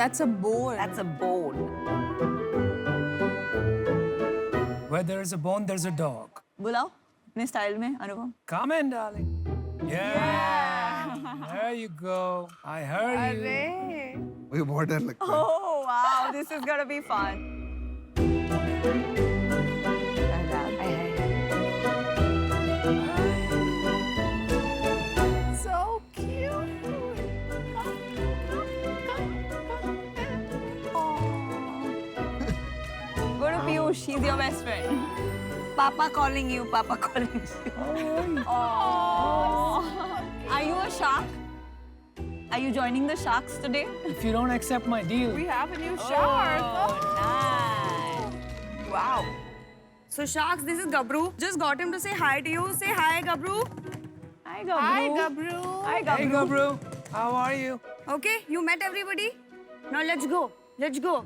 that's a bone. That's a bone. Where there is a bone, there's a dog. बुलाओ अपने style में अनुपम. Come in, darling. Yeah. There you go. I heard you. अरे. मुझे बहुत डर लगता है. Oh wow, this is gonna be fun. So cute. Go to Piyush, he's your best friend. Papa calling you, Papa calling you. Are you a shark? Are you joining the sharks today? If you don't accept my deal, We have a new shark. Nice. Wow. So Sharks, this is Gabru. Just got him to say hi to you. Say hi, Gabru. Hi, Gabru. Hi, Gabru. Hi, hey, Gabru. Gabru, how are you? Okay, you met everybody? Now let's go. Let's go.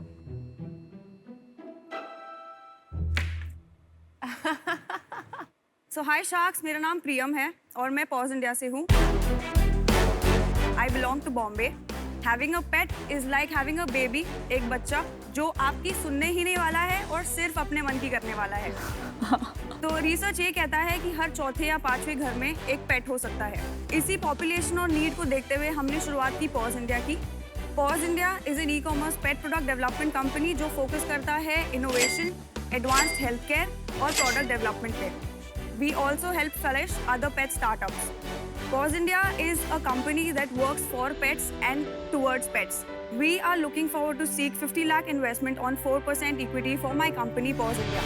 So hi Sharks, मेरा नाम प्रियम है और मैं pause India से हूँ. I belong to Bombay. Having a pet is like having a baby, एक बच्चा जो आपकी सुनने ही नहीं वाला है और सिर्फ अपने मन की करने वाला है. तो रिसर्च ये कहता है कि हर चौथे या पांचवें घर में एक पेट हो सकता है. इसी पॉपुलेशन और नीड को देखते हुए हमने शुरुआत की पॉज इंडिया की. Paws India is an e-commerce pet product development company जो फोकस करता है इनोवेशन, एडवांस्ड हेल्थ केयर और प्रोडक्ट डेवलपमेंट पे. We also help flourish other pet startups. Paws India is a company that works for pets and towards pets. We are looking forward to seek 50 lakh investment on 4% equity for my company Paws India.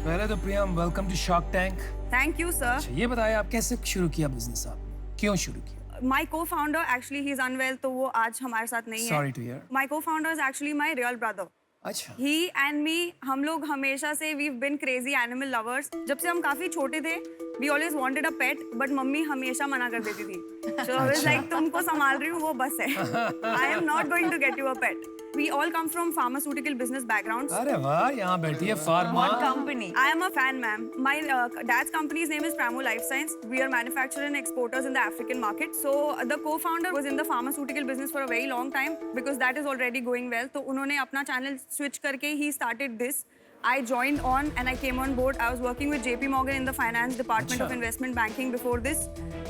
पहले तो Priyam, welcome to shark tank. Thank you, sir. ये बताइए आप कैसे शुरू किया business आपने? क्यों शुरू किया? My co-founder actually he's unwell, तो वो आज हमारे साथ नहीं है. Sorry to hear. My co-founder is actually my real brother. अच्छा. He and me, हम लोग हमेशा से we've been crazy animal lovers. जब से हम काफी छोटे थे, we always wanted a pet, but mummy हमेशा मना कर देती थी. So I was like, तुमको संभाल रही हूँ वो बस है. I am not going to get you a pet. We all come from pharmaceutical business backgrounds. अरे वाह, यहाँ बैठी है pharma. What company? I am a fan, ma'am. My dad's company's name is Pramo Life Science. We are manufacturers and exporters in the African market. So the co-founder was in the pharmaceutical business for a very long time because that is already going well. तो उन्होंने अपना channel switch करके he started this. I joined on and I came on board. I was working with JP Morgan in the finance department of investment banking before this.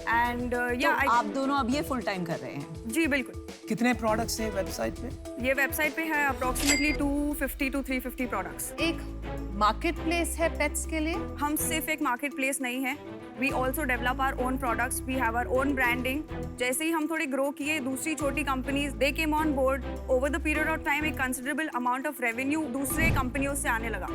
And yeah, तो आप दोनों अब ये full time कर रहे हैं. जी बिल्कुल. कितने प्रोडक्ट्स हैं वेबसाइट पे? ये वेबसाइट पे है approximately 250 to 350 products. एक मार्केट प्लेस है पेट्स के लिए. हम सिर्फ एक मार्केट प्लेस नहीं है. We also develop our own products. We have our own branding. जैसे ही हम थोड़े ग्रो किए, दूसरी छोटी companies they came on board. Over the period of time, एक considerable amount of revenue दूसरे कंपनियों से आने लगा.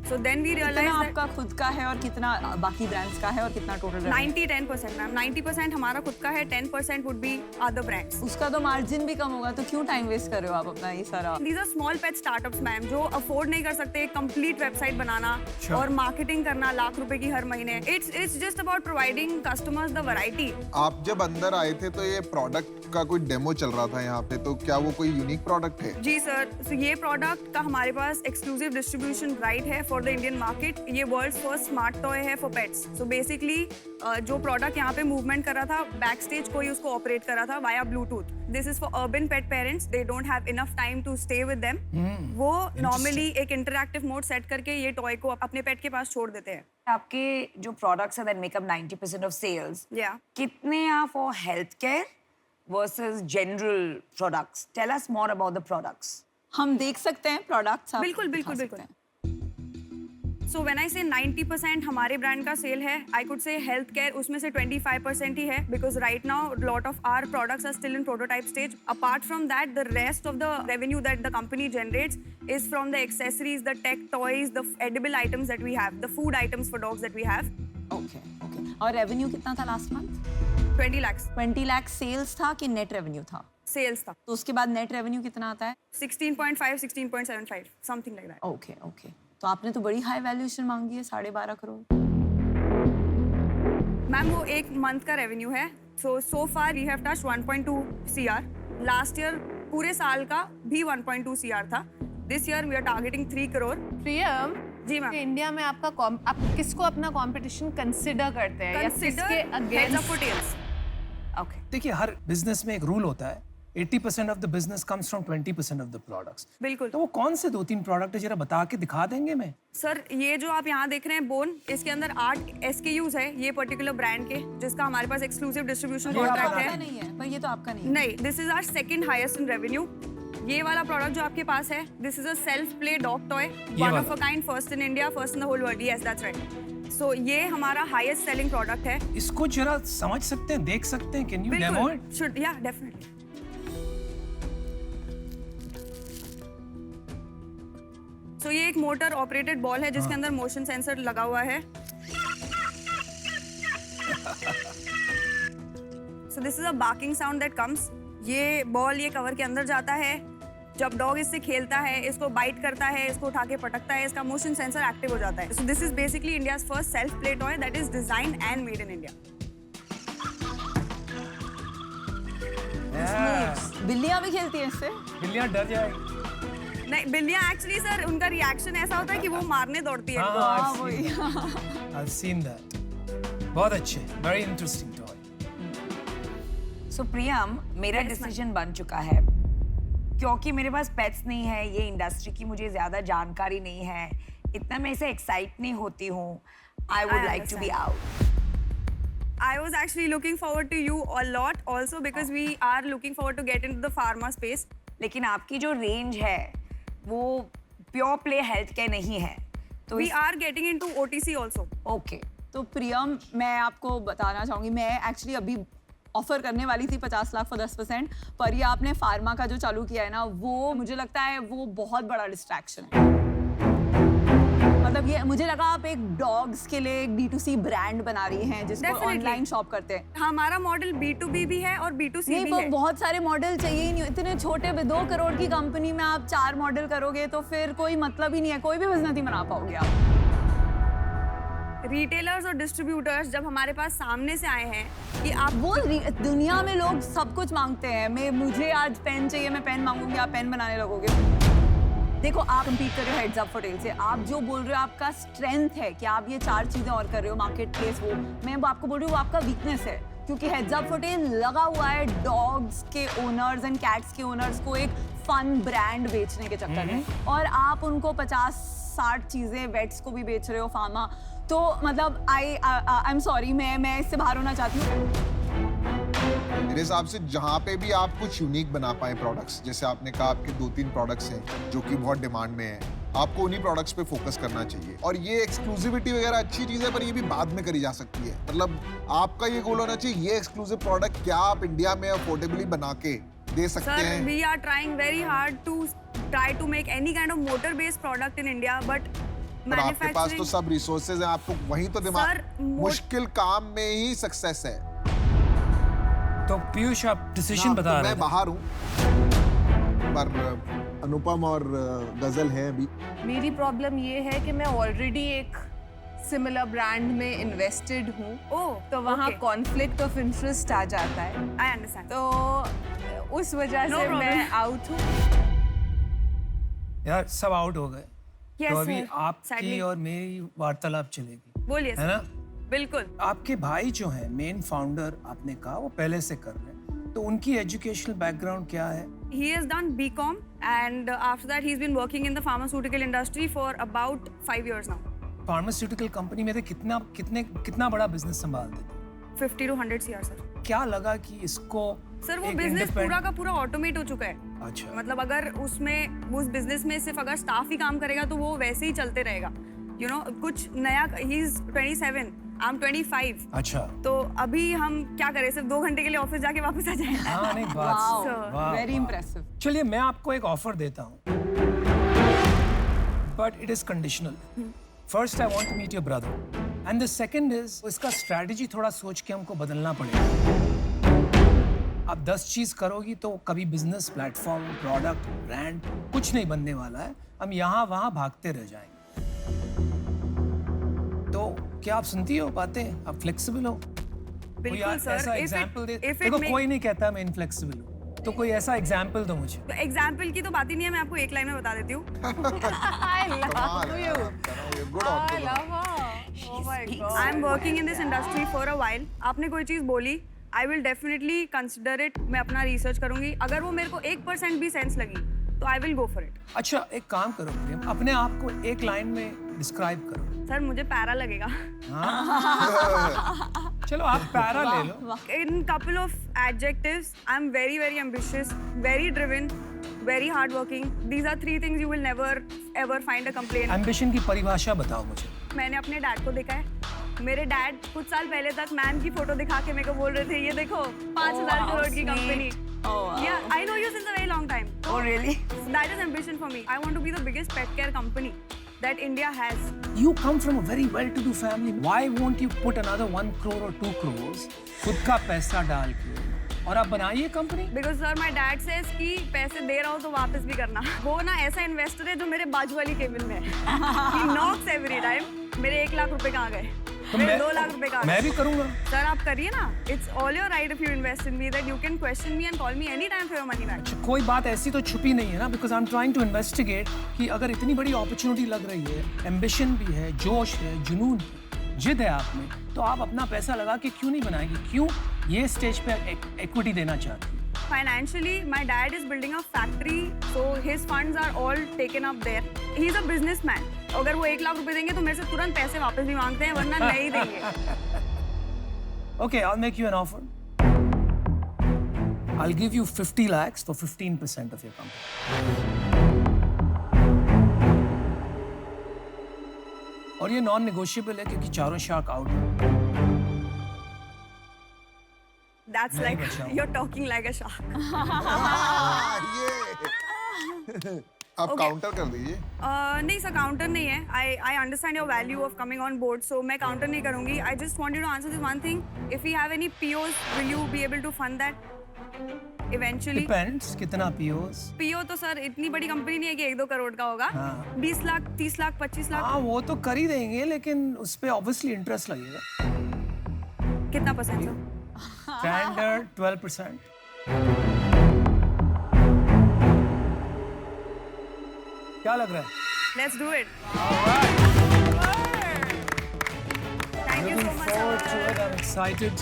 So then we कितना realized that आपका खुद का है और कितना बाकी ब्रांड्स का है और कितना टोटल? 90-10% मैम. 90% हमारा खुद का है, 10% would be other brands. उसका तो मार्जिन भी कम होगा, तो क्यों टाइम वेस्ट कर रहे हो आप अपना ये सारा? These are small pet startups ma'am जो अफोर्ड नहीं कर सकते एक कंप्लीट वेबसाइट बनाना और मार्केटिंग करना लाख रुपए की हर महीने. It's just about providing customers the variety. आप जब अंदर आए थे तो ये प्रोडक्ट का कोई डेमो चल रहा था यहाँ पे, तो क्या वो कोई यूनिक प्रोडक्ट है? जी सर. So ये प्रोडक्ट का हमारे पास एक्सक्लूसिव डिस्ट्रीब्यूशन राइट है फॉर द इंडियन मार्केट. ये वर्ल्ड्स फर्स्ट स्मार्ट टॉय है फॉर पेट्स. सो बेसिकली जो प्रोडक्ट यहाँ पे मूवमेंट कर रहा था, बैक स्टेज कोई उसको ऑपरेट कर रहा था via Bluetooth. This is for urban pet parents. They don't have enough time to stay with them. वो नॉर्मली एक इंटरैक्टिव मोड सेट करके ये टॉय को अपने पेट के पास छोड़ देते हैं. आपके जो प्रोडक्ट्स हैं that make up 90% of sales, या कितने हैं for health care versus general products? Tell us more about the products. हम देख सकते हैं प्रोडक्ट्स? बिल्कुल बिल्कुल बिल्कुल. सो व्हेन आई से 90% हमारे ब्रांड का सेल है, I could say health care उसमें से 25% ही है because right now lot of our products are still in prototype stage. Apart from that the rest of the revenue that the company generates is from the accessories, the tech toys, the edible items that we have, the food items for dogs that we have. Okay okay. और revenue कितना था last month? 20 lakhs 20 lakh sales था कि net revenue था? sales था. तो उसके बाद नेट रेवेन्यू कितना आता है? 16.5, 16.75, something like that. Okay okay. तो आपने तो बड़ी हाई वैल्यूएशन मांगी है, 12.5 करोड़. मैम वो एक मंथ का रेवेन्यू है. so far we have touched 1.2 CR. Last year पूरे साल का भी 1.2 CR था. This year we are targeting 3 crore. Priyam ji ma'am. India में आपका आप किसको अपना कंपटीशन कंसिडर करते हैं या किसके Consider heads against? up for tails. Okay. देखिए, हर बिजनेस में एक रूल होता है 80% of the business comes from 20% of the products. बिल्कुल। तो वो कौन से 2-3 प्रोडक्ट है, जरा बता के दिखा देंगे मैं? सर ये जो आप यहाँ देख रहे हैं बोन, इसके अंदर 8 SKUs है ये पर्टिकुलर ब्रांड के, जिसका हमारे पास एक्सक्लूसिव डिस्ट्रीब्यूशन कॉन्ट्रैक्ट है। नहीं है, पर ये तो आपका नहीं है। नहीं, this is our second highest in revenue. ये वाला प्रोडक्ट जो आपके पास है, this is a self play dog toy, one of a kind, first in India, first in the whole world. Yes that's right. So ये हमारा highest selling product है। इसको जरा समझ सकते हैं, देख सकते हैं? Can you demo it? Should, या डेफिनेटली। सो ये एक मोटर ऑपरेटेड बॉल है जिसके अंदर मोशन सेंसर लगा हुआ है। So this is a barking sound that comes. ये बॉल ये कवर के अंदर जाता है, जब डॉग इससे खेलता है, इसको बाइट करता है, इसको उठा के पटकता है, इसका मोशन सेंसर एक्टिव हो जाता है। So this is basically India's first self play toy that is designed and made in India. बिल्लियां भी खेलती हैं इससे? बिल्लियां डर जाएगी। नहीं, बिल्लियां एक्चुअली सर उनका रिएक्शन ऐसा होता है कि वो मारने दौड़ती है इनको। I've seen that. बहुत अच्छे, very interesting toy. So प्रियम, मेरा डिसीजन बन चुका है, क्योंकि मेरे पास पेट्स नहीं है, ये इंडस्ट्री की मुझे ज्यादा जानकारी नहीं है, इतना मैं इसे एक्साइट नहीं होती हूँ। I would like to be out. I was actually looking forward to you a lot also because we are looking forward to get into the pharma space. लेकिन आपकी जो रेंज है वो प्योर प्ले हेल्थ केयर नहीं है, तो We are getting into OTC also. Okay. तो प्रियम, मैं आपको बताना चाहूँगी, मैं एक्चुअली अभी ऑफर करने वाली थी 50 लाख for 10%, पर ये आपने फार्मा का जो चालू किया है ना, वो मुझे लगता है वो बहुत बड़ा डिस्ट्रैक्शन है। मतलब ये मुझे लगा आप एक डॉग्स के लिए एक B2C ब्रांड बना रही हैं जिसको Definitely. ऑनलाइन शॉप करते हैं। हमारा मॉडल B2B भी है और B2C नहीं, भी पर है। बहुत सारे मॉडल चाहिए ही नहीं, इतने छोटे 2 करोड़ की कंपनी में आप 4 मॉडल करोगे तो फिर कोई मतलब ही नहीं है, कोई भी बिजनेस नहीं बना पाओगे आप। रिटेलर्स और डिस्ट्रीब्यूटर्स जब हमारे पास सामने से आए हैं कि आप वो दुनिया में लोग सब कुछ मांगते हैं। मुझे आज पेन चाहिए, मैं पेन मांगूंगी, आप पेन बनाने लगोगे। देखो, आप कम्पीट कर रहे हो हेड्स अप फॉर टेल से, आप जो बोल रहे हो आपका स्ट्रेंथ है कि आप ये 4 चीजें और कर रहे हो, मार्केट प्लेस, वो मैं आपको बोल रही हूँ वो आपका वीकनेस है, क्योंकि हेड्स अप फॉर टेल लगा हुआ है डॉग्स के ओनर्स एंड कैट्स के ओनर्स को एक फन ब्रांड बेचने के चक्कर में, और आप उनको 50-60 चीजें वेट्स को भी बेच रहे हो, फार्मा। तो मतलब आई एम सॉरी, मैं इससे बाहर होना चाहती हूँ। मेरे हिसाब से जहाँ पे भी आप कुछ यूनिक बना पाए प्रोडक्ट्स, जैसे आपने कहा आपके 2-3 प्रोडक्ट्स हैं जो कि बहुत डिमांड में है, आपको उन्हीं प्रोडक्ट्स पे फोकस करना चाहिए। और ये एक्सक्लूसिविटी वगैरह अच्छी चीज़ है, पर ये भी बाद में करी जा सकती है। मतलब आपका ये गोल होना चाहिए, ये एक्सक्लूसिव प्रोडक्ट क्या आप इंडिया में अफोर्डेबली बना के दे सकते सर, हैं। We are trying very hard to try to make any kind of motor based product in India, but पर आपके पास तो सब रिसोर्सेज हैं, आपको वहीं तो दिमाग, सर, मुश्किल काम में ही सक्सेस है। तो पीयूष, आप डिसीजन बता रहे मैं थे। बाहर हूँ, पर अनुपम और गजल है अभी। मेरी प्रॉब्लम ये है कि मैं ऑलरेडी एक सिमिलर ब्रांड में इन्वेस्टेड हूँ, ओह, तो वहाँ okay. कॉन्फ्लिक्ट ऑफ इंटरेस्ट आ जाता है, आई अंडरस्टैंड। तो उस वजह No से problem. मैं आउट हूँ। यार सब आउट हो गए, Yes, तो अभी sir. आपकी Sadly. और मेरी वार्तालाप चलेगी, बोलिए है सर। ना? बिल्कुल। आपके भाई जो है मेन फाउंडर, आपने कहा वो पहले से कर रहे हैं, तो उनकी एजुकेशनल बैकग्राउंड क्या है? He has done BCom and after that he's been working in the pharmaceutical industry for about 5 years now. Pharmaceutical company में थे, कितना बड़ा बिजनेस संभालते थे? 50 to 100 CR सर। क्या लगा कि इसको सर वो एक बिजनेस independent- पूरा का पूरा ऑटोमेट हो चुका है। अच्छा, मतलब अगर उसमें उस बिजनेस में सिर्फ अगर स्टाफ ही काम करेगा तो वो वैसे ही चलते रहेगा। यू नो, कुछ नया, ही इज 27, आई एम 25, अच्छा, तो अभी हम क्या करें, सिर्फ 2 घंटे के लिए ऑफिस जाके वापस आ जाए। हाँ नहीं बात वाओ, वाह, वेरी वाह। इंप्रेसिव। चलिए मैं आपको एक ऑफर देता हूँ, but it is conditional. First I want to meet your brother and the second is इसका स्ट्रेटजी थोड़ा सोच के हमको बदलना पड़ेगा। आप 10 चीज करोगी तो कभी बिजनेस, प्लेटफॉर्म, प्रोडक्ट, ब्रांड कुछ नहीं बनने वाला है, हम यहाँ वहाँ भागते रह जाएंगे। तो क्या आप सुनती हो बातें? आप फ्लेक्सिबल हो? कोई बिल्कुल सर। ऐसा एग्जांपल दे। देखो कोई नहीं कहता मैं इनफ्लेक्सिबल हूँ, तो कोई ऐसा एग्जांपल दो मुझे। एग्जाम्पल की तो बात ही नहीं है, मैं आपको एक लाइन में बता देती हूँ। I love you. Good I love her. Oh my God. I am working in this industry for a while. आपने कोई चीज बोली, I will definitely consider it. मैं अपना रिसर्च करूंगी. अगर वो मेरे को 1% भी सेंस लगी तो I will go for it. अच्छा एक काम करो प्रियम, अपने आप को एक लाइन में डिस्क्राइब करो. सर मुझे पैरा लगेगा. चलो आप पैरा ले लो. In couple of adjectives, I'm very, very ambitious, very driven, very hardworking. These are 3 things you will never ever find a complaint. Ambition की परिभाषा बताओ मुझे. मैंने अपने डैड को देखा है. मेरे डैड कुछ साल पहले तक मैम की फोटो दिखा के मेरे को बोल रहे थे ये देखो 5,000 करोड़ की company. Yeah, I know you since a very long time. Oh really? That is ambition for me. I want to be the biggest pet care company that India has. You come from a very well-to-do family. Why won't you put another 1 crore or 2 crores खुद का पैसा डाल के और आप बनाइए company? Because sir, my dad says कि पैसे दे रहा हूँ तो वापस भी करना. वो ना ऐसा इन्वेस्टर है जो मेरे बाजू वाली केबिन में है. He knocks every time. मेरे 1 लाख रुपए कहाँ गए? मेरे 2 लाख रुपए कहाँ गए? मैं भी करूँगा. सर आप करिए ना. It's all your right if you invest in me that you can question me and call me anytime for your money back. अच्छा, कोई बात ऐसी तो छुपी नहीं है ना, because I'm trying to investigate कि अगर इतनी बड़ी अपॉर्चुनिटी लग रही है, एम्बिशन भी है, जोश है, जुनून है, जिद है आप में, तो आप अपना पैसा लगा के क्यों नहीं बनाएंगे? क्यों ये स्टेज पे इक्विटी देना चाहती है? Financially, my dad is building a factory, so his funds are all taken up there. He's a businessman. अगर वो 1 लाख रुपए देंगे तो मेरे से तुरंत पैसे वापस भी मांगते हैं, वरना नहीं देंगे. Okay, I'll make you an offer. I'll give you 50 lakhs for 15% of your company. और ये नॉन नेगोशिएबल है क्योंकि चारों शार्क आउट है. That's नहीं like बचाऊंगा. you're talking like a shark. ये आप काउंटर कर दीजिए. नहीं सर काउंटर नहीं है. I understand your value of coming on board, so मैं काउंटर नहीं करूँगी. I just want you to answer this one thing. If we have any POs, will you be able to fund that eventually? Depends कितना POs. PO तो sir इतनी बड़ी company नहीं है कि 1-2 करोड़ का होगा. हाँ. 20 लाख, 30 लाख, 25 लाख. हाँ वो तो कर ही देंगे, लेकिन उस पे ऑब्वियसली इंटरेस्ट लगेगा. कितना परसेंट सर? स्टैंडर्ड 12%. क्या लग रहा है? Let's do it. Thank you so Looking much. forward to sir. it. I'm excited.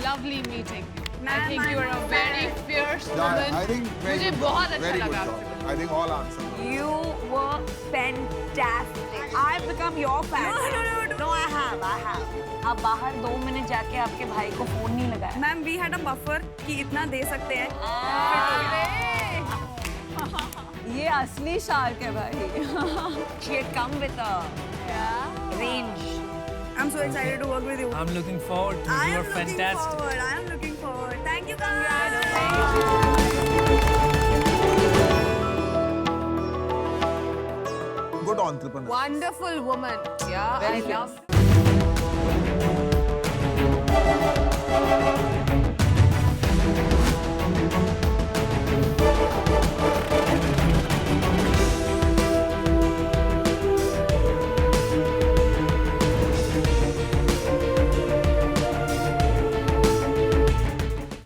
Lovely meeting. I Ma'am, think you are a very fierce woman. I think मुझे बहुत अच्छा very good लगा job. आपसे. I think all answers. You were fantastic. I've become your fan. No, I have. आप बाहर 2 minute जाके आपके भाई को फोन नहीं लगाया. Ma'am, we had a buffer कि इतना दे सकते हैं. ये असली शार्क है भाई. She had come with a range. I'm so excited to work with you. I'm looking forward to it. I You am are looking fantastic. forward. I am looking forward. Thank you, guys. Good entrepreneur. Wonderful woman. Yeah, I love